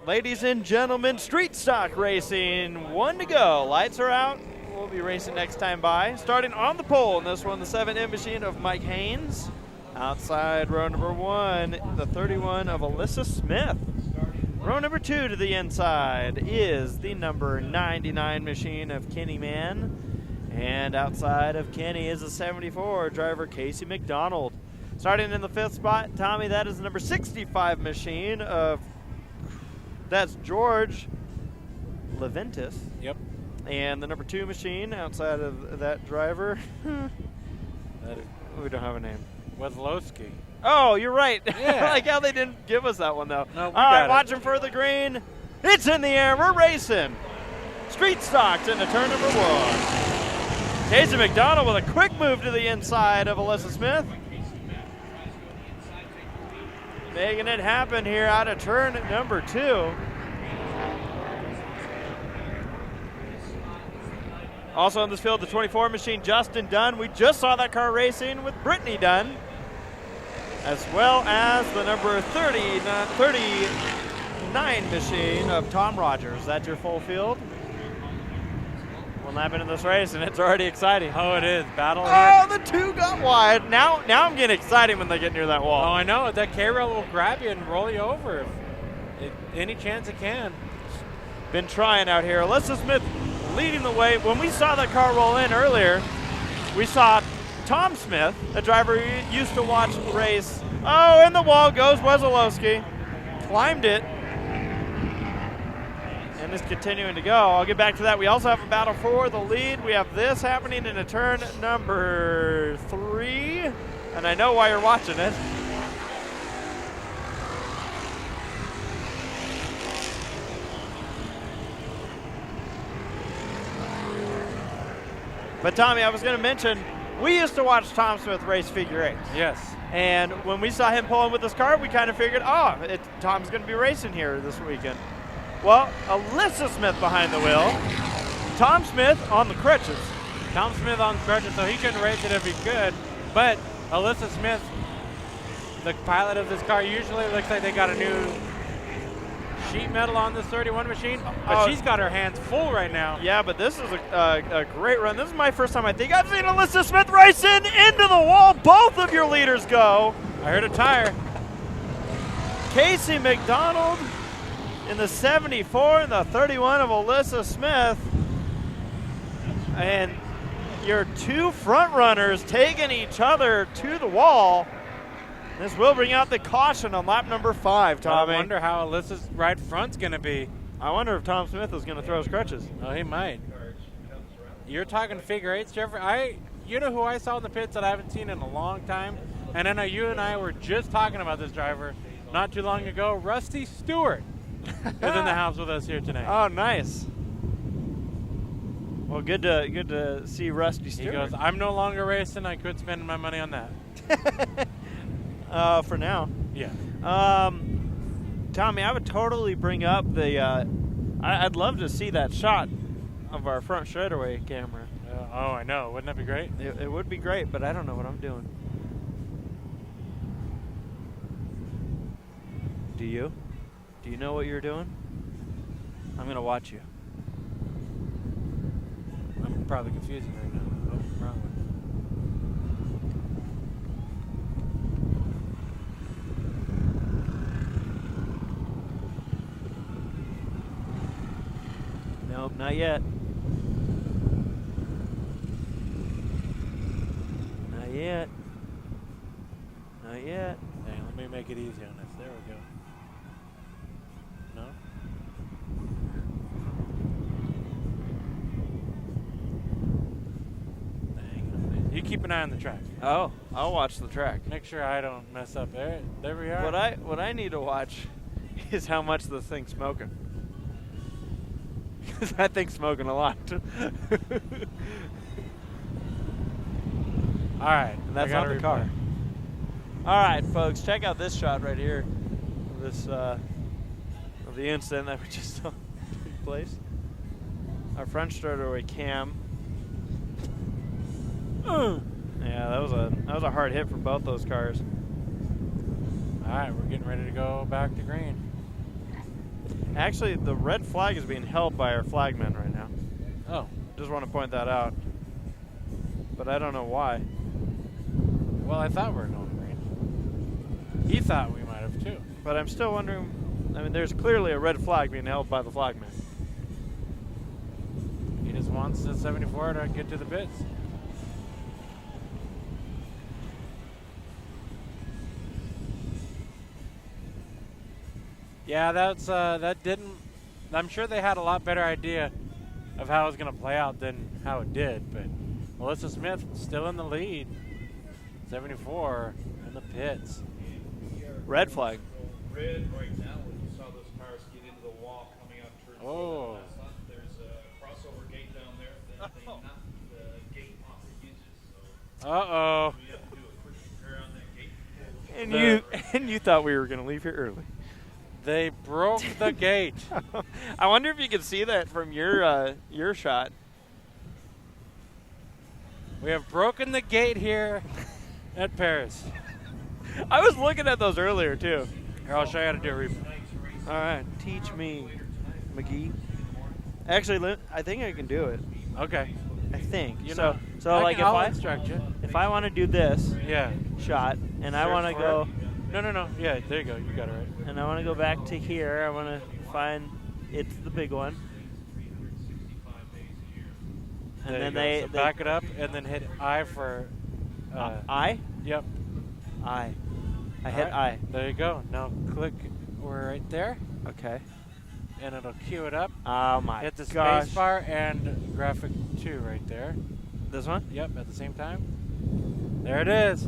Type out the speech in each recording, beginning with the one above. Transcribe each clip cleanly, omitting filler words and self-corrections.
Ladies and gentlemen, street stock racing, 1 to go. Lights are out. We'll be racing next time by. Starting on the pole in this one, the 7M machine of Mike Haynes. Outside row number 1, the 31 of Alyssa Smith. Row number 2 to the inside is the number 99 machine of Kenny Mann. And outside of Kenny is the 74 driver Casey McDonald. Starting in the 5th spot, Tommy, that is the number 65 machine of, that's George Leventis. Yep. And the number 2 machine outside of that driver, we don't have a name. Wazlowski. Oh, you're right. Yeah. I like how they didn't give us that one, though. No, all right, watching for the green. It's in the air. We're racing. Street stocks into turn number 1. Casey McDonald with a quick move to the inside of Alyssa Smith. Making it happen here out of turn number 2. Also in this field, the 24 machine, Justin Dunn. We just saw that car racing with Brittany Dunn, as well as the number 39 machine of Tom Rogers. That's your full field. We'll nap into this race, and it's already exciting. Oh, it is. Battle here. Oh, the 2 got wide. Now I'm getting excited when they get near that wall. Oh, I know. That K-Rail will grab you and roll you over if any chance it can. Been trying out here. Alyssa Smith leading the way. When we saw that car roll in earlier, we saw Tom Smith, a driver who used to watch race. Oh, in the wall goes Wazlowski. Climbed it. And is continuing to go. I'll get back to that. We also have a battle for the lead. We have this happening in a turn number 3. And I know why you're watching it. But Tommy, I was going to mention, we used to watch Tom Smith race figure 8s. Yes. And when we saw him pulling with this car, we kind of figured, Tom's going to be racing here this weekend. Well, Alyssa Smith behind the wheel. Tom Smith on the crutches. Tom Smith on crutches, so he couldn't race it if he could. But Alyssa Smith, the pilot of this car, usually looks like they got a new sheet metal on this 31 machine, but she's got her hands full right now. Yeah, but this is a great run. This is my first time I think I've seen Alyssa Smith racing into the wall. Both of your leaders go. I heard a tire. Casey McDonald in the 74 and the 31 of Alyssa Smith. And your 2 front runners taking each other to the wall. This will bring out the caution on lap number 5, Tommy. I wonder how Alyssa's right front's going to be. I wonder if Tom Smith is going to throw his crutches. Oh, he might. You're talking figure 8s, Jeffrey. You know who I saw in the pits that I haven't seen in a long time? And I know you and I were just talking about this driver not too long ago. Rusty Stewart is in the house with us here tonight. Oh, nice. Well, good to see Rusty Stewart. He goes, I'm no longer racing. I quit spending my money on that. For now. Yeah. Tommy, I would totally bring up the, I'd love to see that shot of our front straightaway camera. Oh, I know. Wouldn't that be great? It would be great, but I don't know what I'm doing. Do you? Do you know what you're doing? I'm going to watch you. I'm probably confusing right now. Oh, wrong one. Nope, not yet. Not yet. Not yet. Hey, let me make it easy on this. There we go. No? Dang. You keep an eye on the track. Oh, I'll watch the track. Make sure I don't mess up. There we are. What I need to watch is how much the thing's smoking. Because that thing's smoking a lot. All right. And that's not the car. All right, folks, check out this shot right here. This of the incident that we just saw take place. Our front straightaway cam. Yeah, that was a hard hit for both those cars. All right, we're getting ready to go back to green. Actually, the red flag is being held by our flagman right now. Oh. Just want to point that out. But I don't know why. Well, I thought we were going green. He thought we might have too. But I'm still wondering. I mean, there's clearly a red flag being held by the flagman. He just wants the 74 to get to the pits. Yeah, that didn't. I'm sure they had a lot better idea of how it was going to play out than how it did. But Melissa Smith still in the lead. 74 in the pits. Red flag. Red right now when you saw those cars get into the wall coming up towards Oh. there's a crossover gate down there that they knocked the gate off the hinges. So Uh-oh. we have to do a quick repair on that gate. And you thought we were going to leave here early. They broke the gate. I wonder if you can see that from your shot. We have broken the gate here at Perris. I was looking at those earlier too. Here, I'll show you how to do a replay. All right, teach me, McGee. Actually, I think I can do it. Okay. I think. You So know, like I'll instruct you. if I want to do this Yeah. shot and I want to Search go for it. No. Yeah, there you go. You got it right. and I want to go back to here, I want to find it's the big one. And There then you go. they So back it up and then hit I for. I. Yep. I All hit right. I. There you go. Now click. We're right there, Okay. and it'll cue it up. Oh my Hit the gosh. space bar and graphic 2 right there. This one? Yep, at the same time. There it is.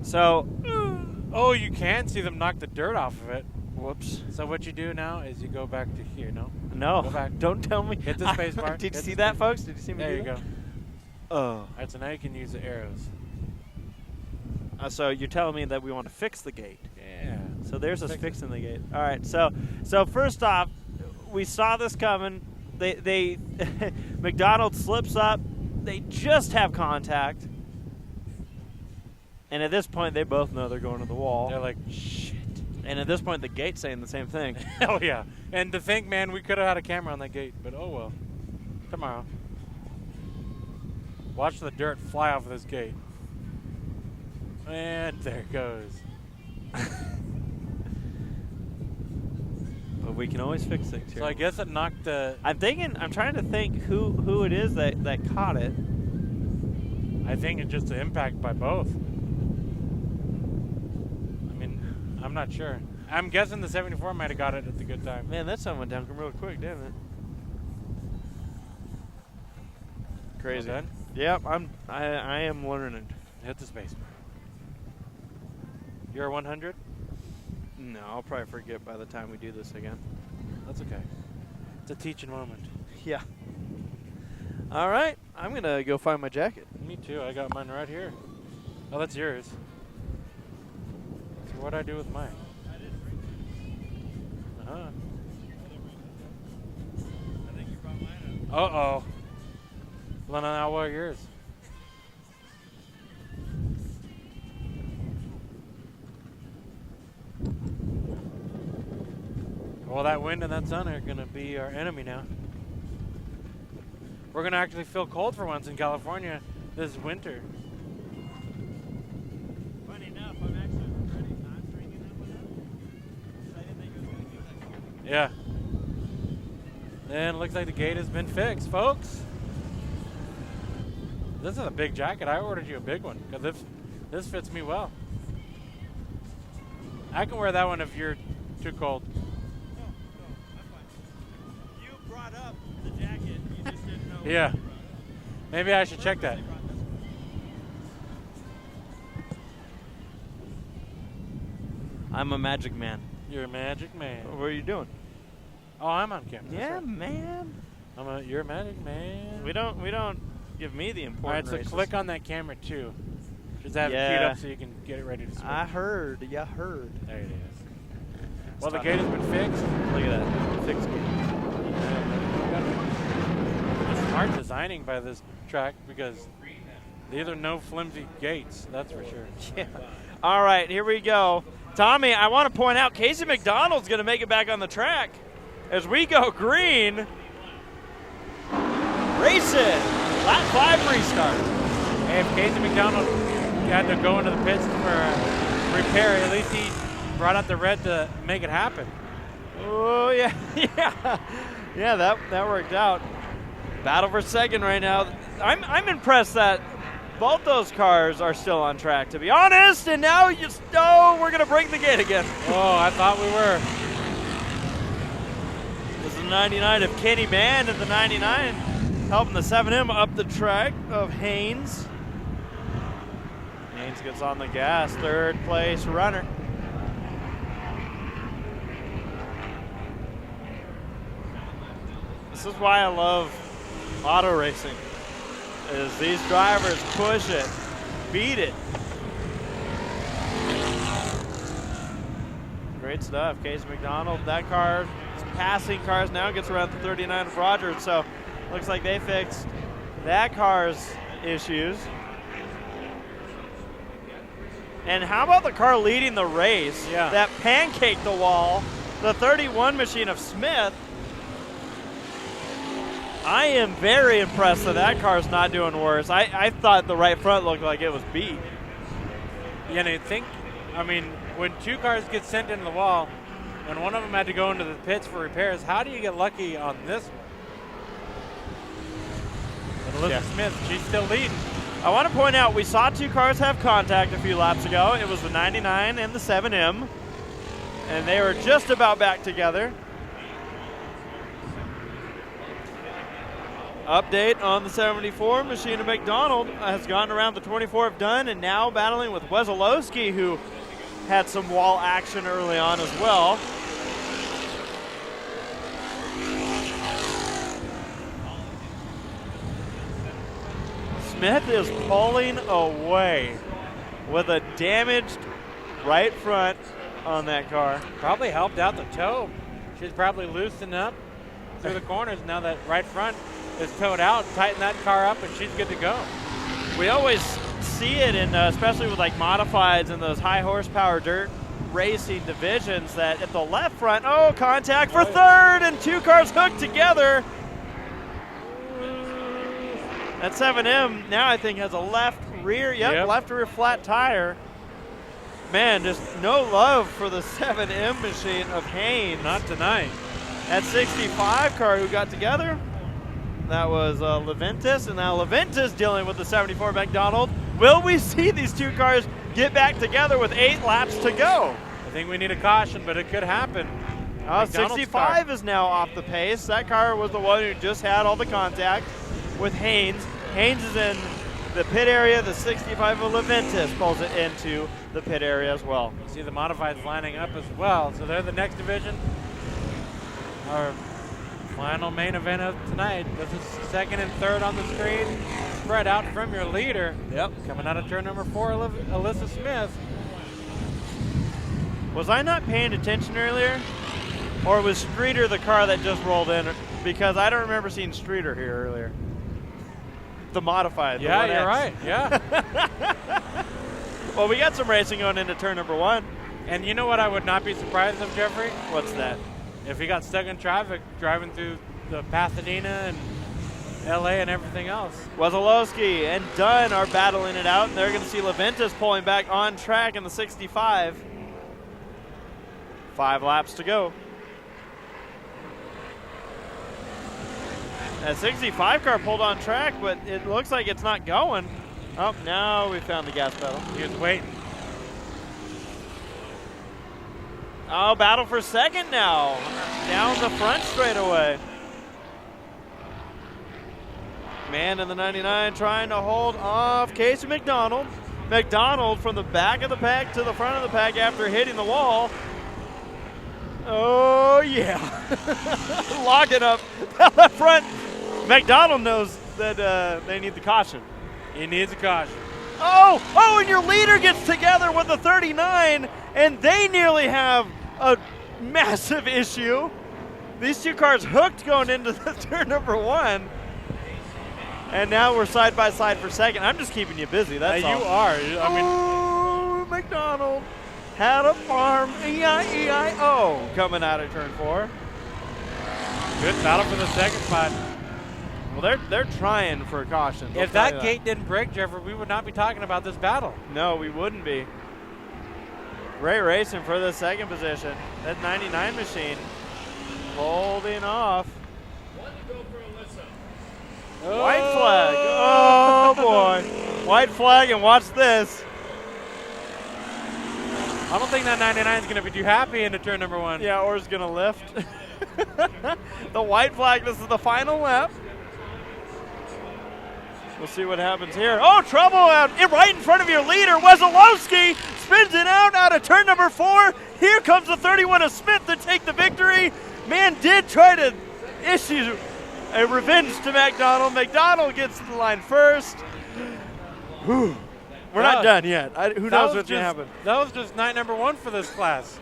So, Oh, you can see them knock the dirt off of it. whoops. So what you do now is you go back to here. No. No. Go back. Don't tell me. Hit the space bar. Did you Hit see the that, space- folks? Did you see me There do you that? go. Oh. All right, so now you can use the arrows. So you're telling me that we want to fix the gate. Yeah. So there's us Fix it. fixing the gate. All right. So first off, we saw this coming. They McDonald's slips up. They just have contact. And at this point, they both know they're going to the wall. They're like, shit. And at this point, the gate's saying the same thing. Oh, yeah. And to think, man, we could have had a camera on that gate, but oh well. Tomorrow. Watch the dirt fly off of this gate. And there it goes. But we can always fix things here. So I guess it knocked the... I'm trying to think who it is that caught it. I think it's just an impact by both. I mean, I'm not sure. I'm guessing the 74 might have got it at the good time. Man, that sun went down real quick, didn't it? Crazy. Well done. Yep, I am learning. Hit the space bar. You're 100? No, I'll probably forget by the time we do this again. That's okay. It's a teaching moment. Yeah. All right, I'm gonna go find my jacket. Me too. I got mine right here. Oh, that's yours. So what'd I do with mine? Uh-huh. I think you brought mine up. Uh-oh. Well, now what are yours? Well, that wind and that sun are going to be our enemy now. We're going to actually feel cold for once in California this winter. Funny enough, I'm actually regretting not bringing that one up. I didn't think it was gonna do that. Yeah. And it looks like the gate has been fixed, folks. This is a big jacket. I ordered you a big one because this fits me well. I can wear that one if you're too cold. No, I'm fine. You brought up the jacket. You just didn't know. Yeah. Maybe I should check that. I'm a magic man. You're a magic man. What are you doing? Oh, I'm on camera. That's Yeah, right. man. You're a magic man. We don't give me the All right, important so races. click on that camera too. Just have it queued Yeah. up so you can get it ready to switch. I heard. You heard. There it is. Well, the Stop. gate has been fixed. Look at that. Fixed gate. It's smart designing by this track because these are no flimsy gates, that's for sure. Yeah. All right, here we go. Tommy, I want to point out Casey McDonald's going to make it back on the track. as we go green. Race it. Lap 5 restart. Hey, if Casey McDonald had to go into the pits for a repair, at least he brought out the red to make it happen. Oh, yeah. Yeah, that worked out. Battle for second right now. I'm impressed that both those cars are still on track, to be honest. And now we're going to break the gate again. Oh, I thought we were. This is the 99 of Kenny Mann and the 99 helping the 7M up the track of Haynes. Haynes gets on the gas, third place runner. This is why I love auto racing, is these drivers push it, beat it. Great stuff. Case McDonald, that car is passing cars now, gets around the 39 of Rogers, so looks like they fixed that car's issues. And how about the car leading the race? Yeah. That pancaked the wall, the 31 machine of Smith. I am very impressed that car's not doing worse. I thought the right front looked like it was beat. Yeah, and when two cars get sent into the wall and one of them had to go into the pits for repairs, how do you get lucky on this one? But Alyssa Smith, she's still leading. I want to point out we saw two cars have contact a few laps ago. It was the 99 and the 7M, and they were just about back together. Update on the 74 machine of McDonald has gone around the 24 of Dunn and now battling with Wesolowski, who had some wall action early on as well. Smith is pulling away with a damaged right front on that car. Probably helped out the toe. She's probably loosened up through the corners now that right front is towed out. Tighten that car up and she's good to go. We always see it in, especially with like modifieds and those high horsepower dirt racing divisions, that at the left front, contact for third, and two cars hooked together. That 7M now I think has a left rear flat tire. Man, just no love for the 7M machine of Haynes. Not tonight. That 65 car who got together, that was Leventis, and now Leventis dealing with the 74 McDonald. Will we see these two cars get back together with 8 laps to go? I think we need a caution, but it could happen. 65 is now off the pace. That car was the one who just had all the contact with Haynes. Haynes is in the pit area. The 65 of Leventis pulls it into the pit area as well. You see the modifieds lining up as well. So they're the next division. Our final main event of tonight. This is second and third on the screen. Spread out from your leader. Yep. Coming out of turn number 4, Alyssa Smith. Was I not paying attention earlier? Or was Streeter the car that just rolled in? Because I don't remember seeing Streeter here earlier. The modified. Yeah, the you're right. Yeah. Well, we got some racing going into turn number 1. And you know what I would not be surprised of, Jeffrey? What's that? If he got stuck in traffic driving through the Pasadena and LA and everything else. Wesolowski and Dunn are battling it out, and they're going to see Leventis pulling back on track in the 65. 5 laps to go. That 65 car pulled on track, but it looks like it's not going. Oh, now we found the gas pedal. He was waiting. Oh, battle for second now. Down the front straightaway. Man in the 99 trying to hold off Casey McDonald. McDonald from the back of the pack to the front of the pack after hitting the wall. Oh, yeah. Locking up the front. McDonald knows that they need the caution. He needs a caution. Oh, and your leader gets together with the 39, and they nearly have a massive issue. These two cars hooked going into the turn number 1. And now we're side by side for second. I'm just keeping you busy, that's all. You are. McDonald had a farm, E-I-E-I-O, coming out of turn 4. Good battle for the second spot. Well, they're trying for a caution. If that gate didn't break, Jeffrey, we would not be talking about this battle. No, we wouldn't be. Great racing for the second position. That 99 machine holding off. One to go for Alyssa. Oh. White flag. Oh, boy. White flag, and watch this. I don't think that 99 is going to be too happy into turn number 1. Yeah, or is going to lift. The white flag, this is the final lap. We'll see what happens here. Oh, trouble out right in front of your leader. Wesolowski spins it out of turn number 4. Here comes the 31 of Smith to take the victory. Man did try to issue a revenge to McDonald. McDonald gets to the line first. Whew. We're not done yet. Who knows what's going to happen? That was just night number 1 for this class.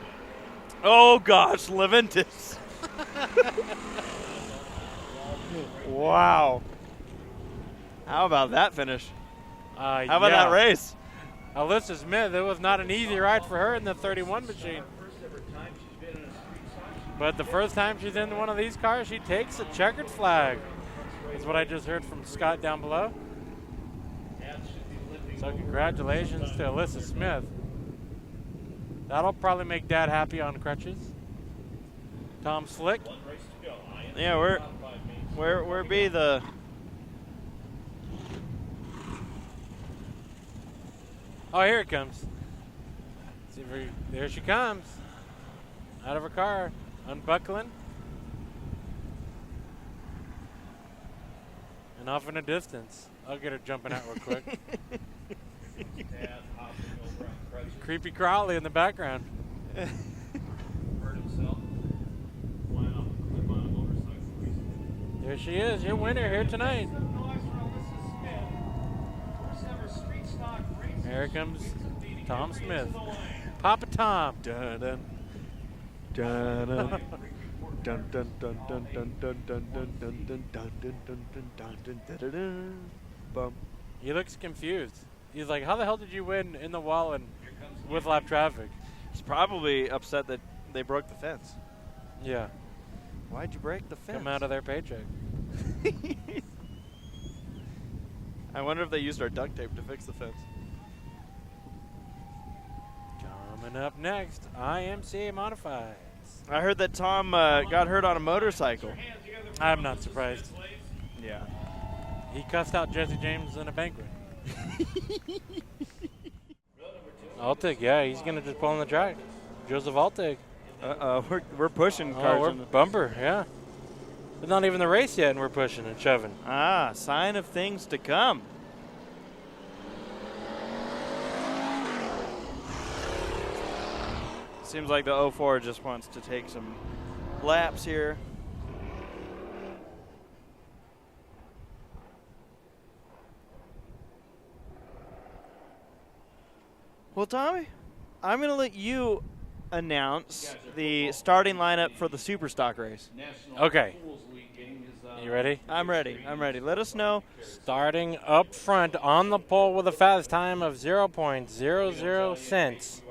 Oh, gosh, Leventis. Wow. How about that finish? How about that race? Alyssa Smith, it was not an easy ride for her in the 31 machine. But the first time she's in one of these cars, she takes a checkered flag. That's what I just heard from Scott down below. So congratulations to Alyssa Smith. That'll probably make Dad happy on crutches. Tom Slick. Yeah, where be the... Oh, here it comes. See if there she comes. Out of her car, unbuckling. And off in the distance. I'll get her jumping out real quick. Creepy Crowley in the background. Hurt himself. Flying off a cliff on a motorcycle recently. There she is, your winner here tonight. Here comes Tom Smith. Papa Tom. Dun dun dun dun dun dun dun dun dun dun dun dun dun dun dun dun dun dun dun. Bum. He looks confused. He's like, how the hell did you win in the wall and with lap traffic? He's probably upset that they broke the fence. Yeah. Why'd you break the fence? Come out of their paycheck. I wonder if they used our duct tape to fix the fence. Coming up next, IMCA Modifieds. I heard that Tom got hurt on a motorcycle. I'm not surprised. Yeah. He cussed out Jesse James in a banquet. Altig, yeah, he's going to just pull on the track. Joseph Altig. We're pushing cars. We're bumper, yeah. It's not even the race yet, and we're pushing and shoving. Ah, sign of things to come. Seems like the 04 just wants to take some laps here. Well, Tommy, I'm going to let you announce the starting lineup for the Superstock race. Okay. You ready? I'm ready. Let us know. Starting up front on the pole with a fast time of 0.00 cents.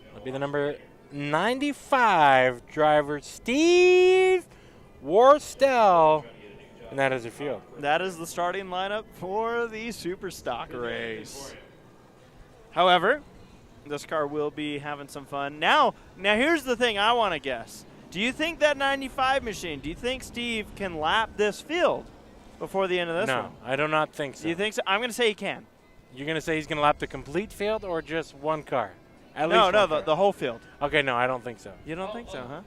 That'll be the number 95 driver, Steve Worstell. And that is your field. That is the starting lineup for the Superstock race. However, this car will be having some fun. Now here's the thing I want to guess. Do you think that 95 machine, do you think Steve can lap this field before the end of this one? No, I do not think so. Do you think so? I'm going to say he can. You're going to say he's going to lap the complete field or just one car? No, the whole field. Okay, no, I don't think so. You don't think so, huh?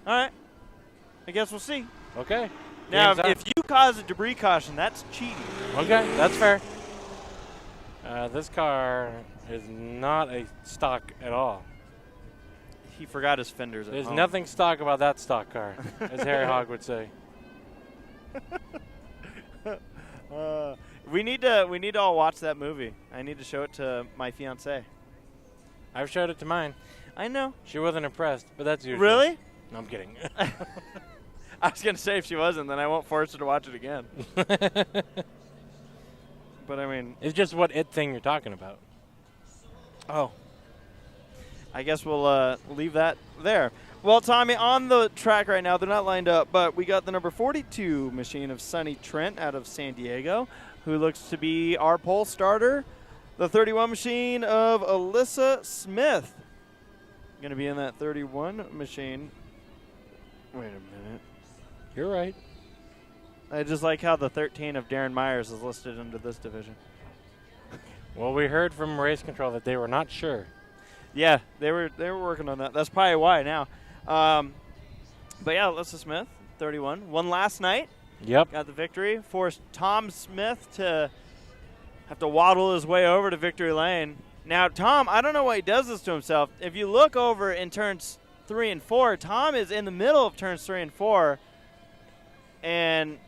All right. I guess we'll see. Okay. Now, if you cause a debris caution, that's cheating. Okay, that's fair. This car is not a stock at all. He forgot his fenders at There's home. nothing stock about that stock car, as Harry Hogg would say. We need to all watch that movie. I need to show it to my fiance. I've showed it to mine. I know. She wasn't impressed, but that's usually. Really? No, I'm kidding. I was going to say if she wasn't, then I won't force her to watch it again. But, I mean. It's just what it thing you're talking about. Oh. I guess we'll leave that there. Well, Tommy, on the track right now, they're not lined up, but we got the number 42 machine of Sonny Trent out of San Diego, who looks to be our pole starter. The 31 machine of Alyssa Smith. Going to be in that 31 machine. Wait a minute. You're right. I just like how the 13 of Darren Myers is listed under this division. Well, we heard from race control that they were not sure. Yeah, they were working on that. That's probably why now. But yeah, Alyssa Smith, 31. Won last night. Yep. Got the victory. Forced Tom Smith to have to waddle his way over to victory lane. Now, Tom, I don't know why he does this to himself. If you look over in turns 3 and 4, Tom is in the middle of turns 3 and 4. And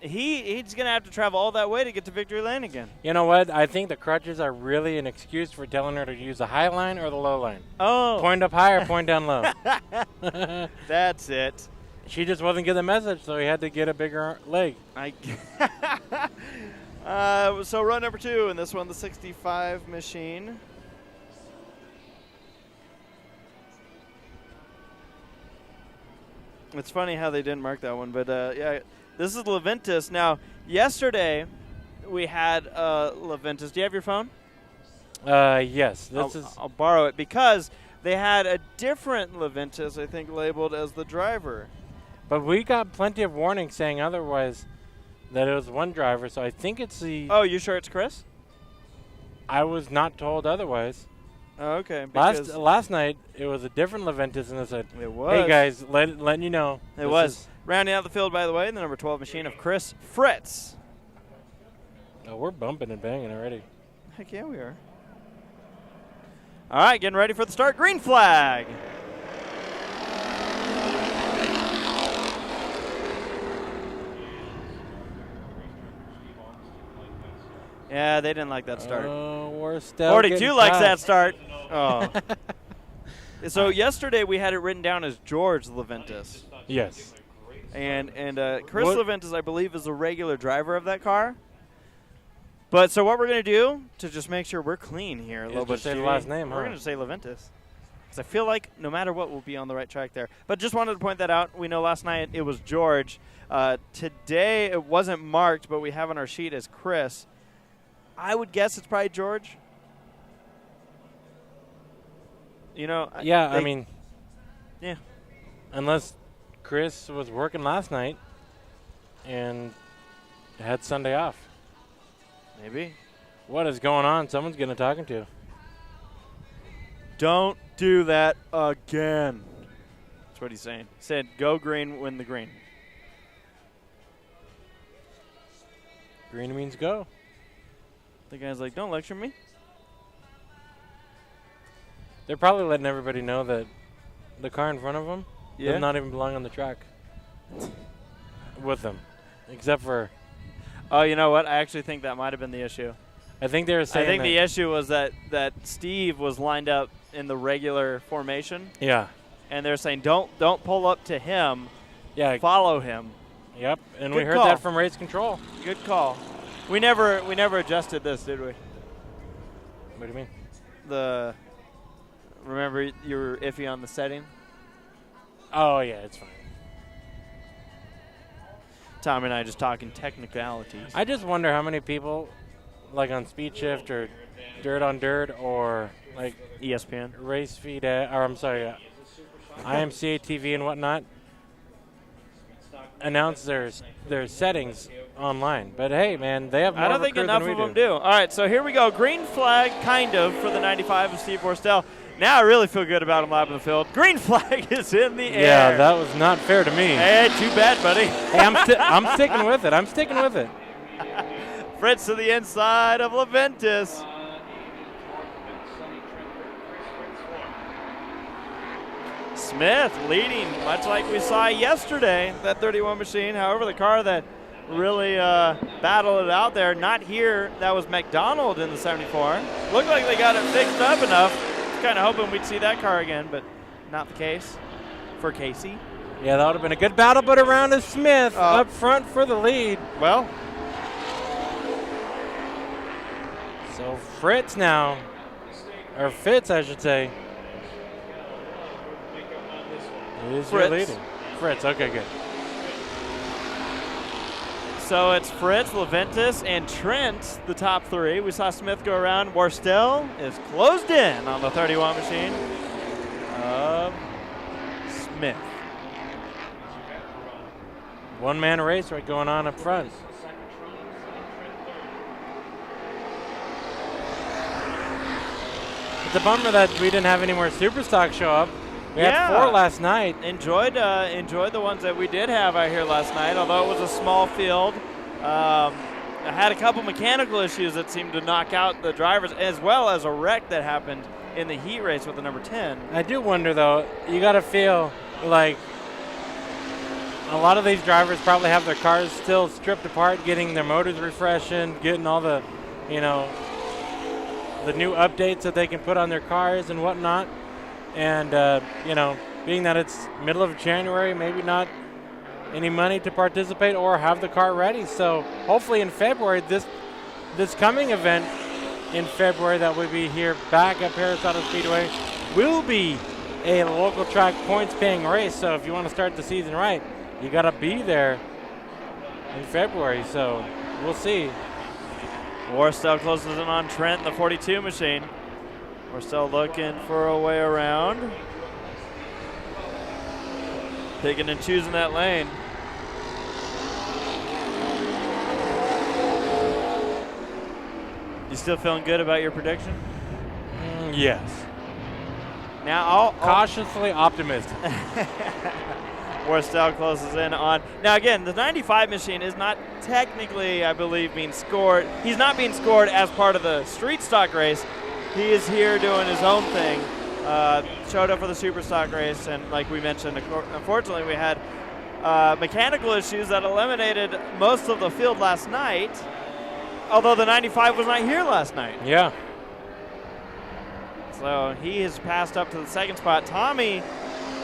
he's going to have to travel all that way to get to victory lane again. You know what? I think the crutches are really an excuse for telling her to use the high line or the low line. Oh. Point up high or point down low. That's it. She just wasn't getting the message, so he had to get a bigger leg. So run number 2, and this one, the 65 machine. It's funny how they didn't mark that one, but yeah, this is Leventis. Now, yesterday we had Leventis. Do you have your phone? Yes. I'll borrow it because they had a different Leventis, I think, labeled as the driver. But we got plenty of warning saying otherwise that it was one driver, so I think it's the... Oh, you sure it's Chris? I was not told otherwise. Oh, okay. Last night, it was a different Leventis, and I said, it was. Hey, guys, letting you know. It was. Rounding out the field, by the way, the number 12 machine of Chris Fritz. Oh, we're bumping and banging already. Heck yeah, we are. All right, getting ready for the start. Green flag. Yeah, they didn't like that start. Oh, we're still 42 likes that start. Oh. So yesterday we had it written down as George Leventis. Yes. And Chris Leventis, I believe, is a regular driver of that car. But so what we're going to do to just make sure we're clean here, just say the last name, we're going to say Leventis. Because I feel like no matter what, we'll be on the right track there. But just wanted to point that out. We know last night it was George. Today it wasn't marked, but we have on our sheet as Chris. I would guess it's probably George. You know. Yeah, I mean. Yeah. Unless Chris was working last night and had Sunday off. Maybe. What is going on? Someone's getting talking to. Don't do that again. That's what he's saying. He said, go green, win the green. Green means go. The guy's like, don't lecture me. They're probably letting everybody know that the car in front of them does not even belong on the track with them, except for... Oh, you know what? I actually think that might have been the issue. I think they were saying I think the issue was that Steve was lined up in the regular formation. Yeah. And they're saying, don't pull up to him. Yeah. Follow him. Yep. And Good we heard call. that from race control. Good call. We never adjusted this, did we? What do you mean? Remember you were iffy on the setting? Oh, yeah, it's fine. Tom and I just talking technicalities. I just wonder how many people, like on Speed Shift or Dirt on Dirt or like ESPN, Race Feed, IMCA TV and whatnot, announce their settings online. But hey, man, they have more I don't think enough of them do. All right, so here we go. Green flag, kind of, for the 95 of Steve Borstel. Now I really feel good about him live in the field. Green flag is in the air. Yeah, that was not fair to me. Hey, too bad, buddy. Hey, I'm sticking with it. I'm sticking with it. Fritz to the inside of Leventis. Smith leading, much like we saw yesterday, that 31 machine. However, the car that really battled it out there, not here. That was McDonald in the 74. Looked like they got it fixed up enough. Kind of hoping we'd see that car again, but not the case for Casey. Yeah, that would have been a good battle, but around is Smith up front for the lead. Well, so Fritz now, or Fitz, I should say. Who's Fritz. your leader? Fritz. Okay, good. So it's Fritz, Leventis, and Trent, the top three. We saw Smith go around. Worstel is closed in on the 31 machine of Smith. One-man race right going on up front. It's a bummer that we didn't have any more Superstock show up. We had 4 last night. Enjoyed the ones that we did have out here last night, although it was a small field. I had a couple mechanical issues that seemed to knock out the drivers, as well as a wreck that happened in the heat race with the number 10. I do wonder, though, you got to feel like a lot of these drivers probably have their cars still stripped apart, getting their motors refreshing, getting all the, the new updates that they can put on their cars and whatnot. And, being that it's middle of January, maybe not any money to participate or have the car ready. So hopefully in February, this coming event in February that will be here back at Perris Auto Speedway will be a local track points paying race. So if you want to start the season right, you got to be there in February. So we'll see. Worstel closes in on Trent, the 42 machine. We're still looking for a way around. Picking and choosing that lane. You still feeling good about your prediction? Yes. Now I'll cautiously optimistic. Worstel closes in on. Now again, the 95 machine is not technically, I believe, being scored. He's not being scored as part of the street stock race. He is here doing his own thing. Showed up for the super stock race, and like we mentioned, unfortunately we had mechanical issues that eliminated most of the field last night, although the 95 was not here last night. Yeah. So he has passed up to the second spot. Tommy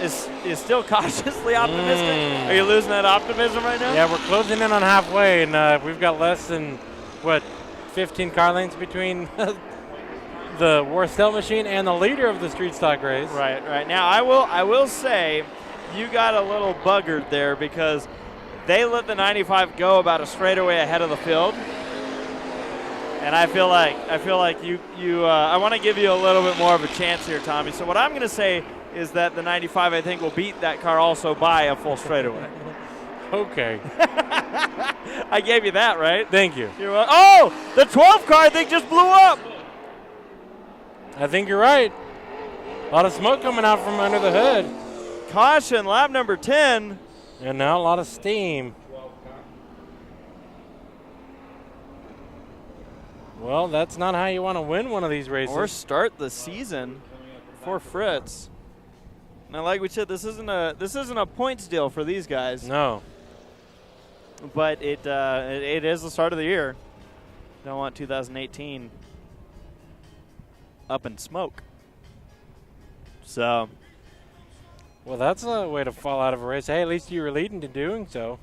is still cautiously optimistic. Are you losing that optimism right now? Yeah, we're closing in on halfway, and we've got less than, 15 car lanes between the Worstel machine and the leader of the street stock race. Right. Now I will say you got a little buggered there because they let the 95 go about a straightaway ahead of the field. And I feel like I want to give you a little bit more of a chance here, Tommy. So what I'm going to say is that the 95 I think will beat that car also by a full straightaway. Okay. I gave you that, right? Thank you. Oh, the 12 car I think just blew up. I think you're right. A lot of smoke coming out from under the hood. Caution, lap number 10. And now a lot of steam. Well, that's not how you want to win one of these races. Or start the season for Fritz. Now, like we said, this isn't a points deal for these guys. No. But it is the start of the year. Don't want 2018 up in smoke. So. Well, that's a way to fall out of a race. Hey, at least you were leading to doing so.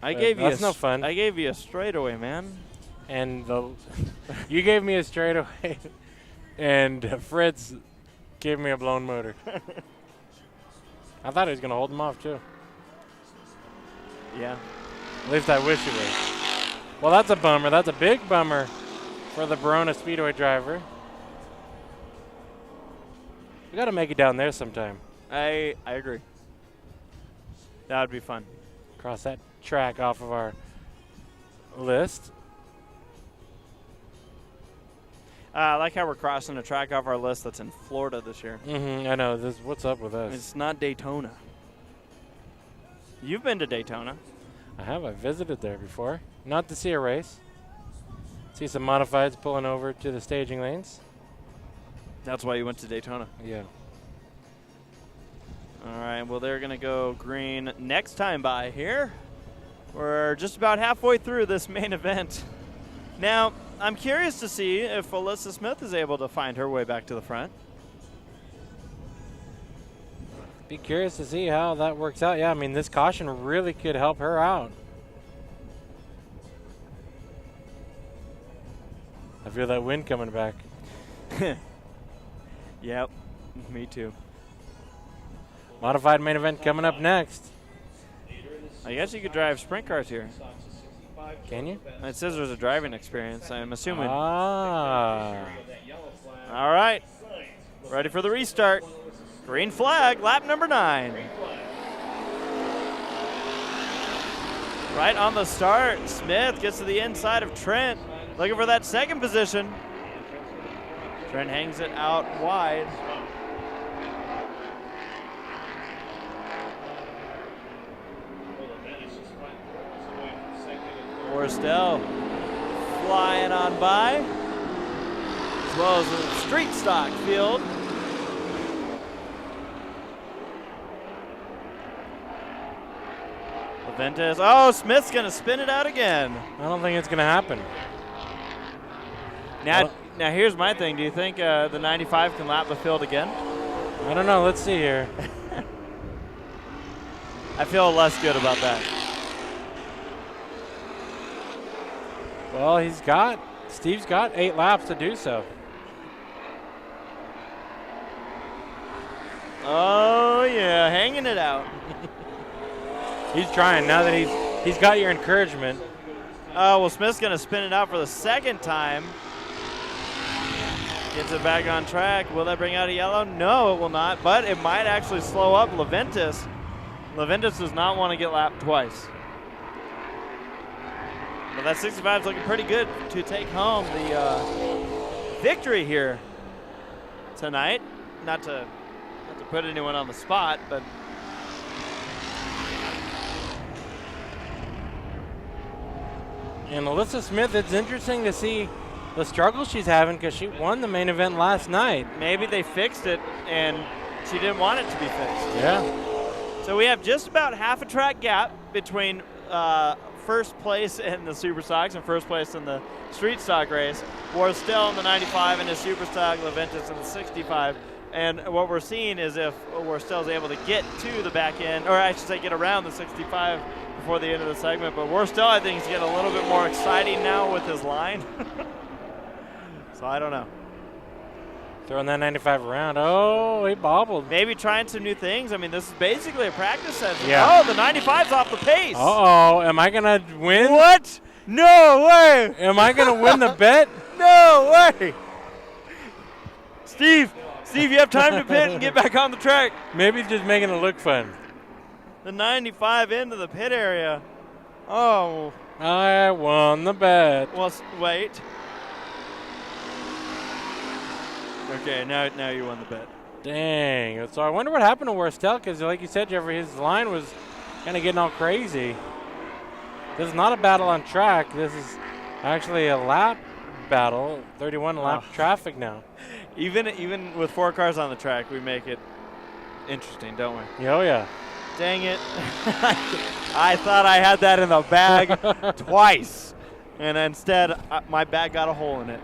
That's no fun. I gave you a straightaway, man. And you gave me a straightaway, and Fritz gave me a blown motor. I thought he was going to hold him off, too. Yeah. At least I wish he would. Well, that's a bummer. That's a big bummer for the Verona Speedway driver. We got to make it down there sometime. I agree. That would be fun. Cross that track off of our list. I like how we're crossing a track off our list that's in Florida this year. I know. What's up with us? It's not Daytona. You've been to Daytona. I have. I visited there before. Not to see a race. See some modifieds pulling over to the staging lanes. That's why you went to Daytona. Yeah. All right. Well, they're going to go green next time by here. We're just about halfway through this main event. Now, I'm curious to see if Alyssa Smith is able to find her way back to the front. Be curious to see how that works out. Yeah, I mean, this caution really could help her out. I feel that wind coming back. Yep, me too. Modified main event coming up next. I guess you could drive sprint cars here. Can you? It says there's a driving experience, I'm assuming. Ah. All right. Ready for the restart. Green flag, lap number 9. Right on the start, Smith gets to the inside of Trent, looking for that second position. Trent hangs it out wide. Worstel flying on by, as well as the street stock field. Leventis, oh, Smith's gonna spin it out again. I don't think it's going to happen. Now here's my thing. Do you think the 95 can lap the field again? I don't know. Let's see here. I feel less good about that. Well, Steve's got 8 laps to do so. Oh yeah, hanging it out. He's trying now that he's got your encouragement. Oh, well, Smith's going to spin it out for the second time. Gets it back on track. Will that bring out a yellow? No, it will not, but it might actually slow up Leventis. Leventis does not want to get lapped twice. But that 65 is looking pretty good to take home the victory here tonight. Not to put anyone on the spot, but And Alyssa Smith, it's interesting to see the struggle she's having because she won the main event last night. maybe they fixed it and she didn't want it to be fixed. Yeah. So we have just about half a track gap between first place in the Super Stocks and first place in the Street Stock race. Worstel in the 95 and the Super Stock, Leventis in the 65. And what we're seeing is if Worstel's able to get to the back end, or I should say get around the 65 before the end of the segment. But Worstel, I think, is getting a little bit more exciting now with his line. So I don't know. Throwing that 95 around. Oh, he bobbled. Maybe trying some new things. I mean, this is basically a practice session. Yeah. Oh, the 95's off the pace. Uh-oh. Am I going to win? What? No way. Am I going to win the bet? No way. Steve, you have time to pit and get back on the track. Maybe just making it look fun. The 95 into the pit area. Oh. I won the bet. Well, wait. Okay, now you won the bet. Dang. So I wonder what happened to Worstel because, like you said, Jeffrey, his line was kind of getting all crazy. This is not a battle on track. This is actually a lap battle. 31 lap traffic now. Even with 4 cars on the track, we make it interesting, don't we? Oh, yeah. Dang it. I thought I had that in the bag twice. And instead, my bag got a hole in it.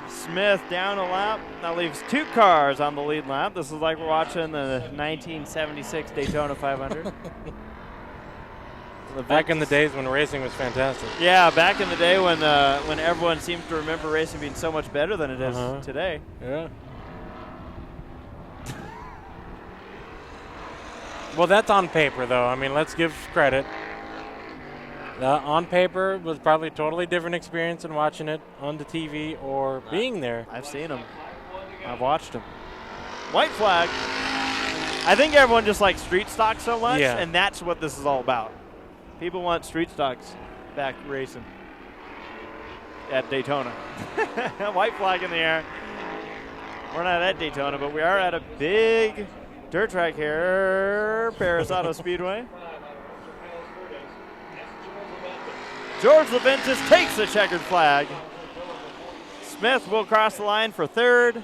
Smith down a lap. That leaves 2 cars on the lead lap. This is like we're watching the 1976 Daytona 500. Back in the days when racing was fantastic. Yeah, back in the day when everyone seems to remember racing being so much better than it is today. Yeah. Well, that's on paper, though. I mean, let's give credit. On paper was probably a totally different experience than watching it on the TV or being there. I've seen them. I've watched them. White flag. I think everyone just likes street stock so much, and that's what this is all about. People want street stocks back racing at Daytona. White flag in the air. We're not at Daytona, but we are at a big dirt track here, Perris Auto Speedway. George Leventis takes the checkered flag. Smith will cross the line for 3rd.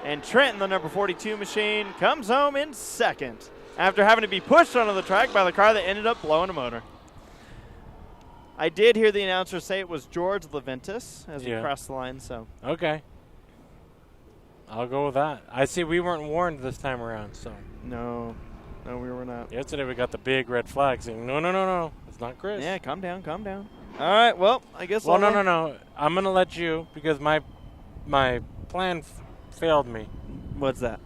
And Trenton, the number 42 machine, comes home in 2nd after having to be pushed onto the track by the car that ended up blowing a motor. I did hear the announcer say it was George Leventis as he crossed the line. So okay. I'll go with that. I see we weren't warned this time around, so. No, we were not. Yesterday we got the big red flag saying, no, it's not Chris. Yeah, calm down. All right, well, I guess Well, no. I'm going to let you because my plan failed me. What's that?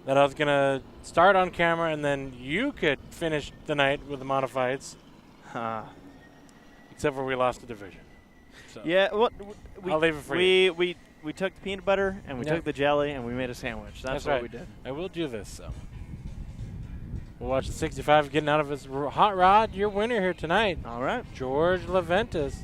That I was going to start on camera and then you could finish the night with the modifieds. Except for we lost the division. So Yeah, well, I'll leave it for you. We took the peanut butter and we Yeah. took the jelly and we made a sandwich. That's what right. we did. I will do this. So we'll watch the 65 getting out of his hot rod. Your winner here tonight, All right. George Leventis.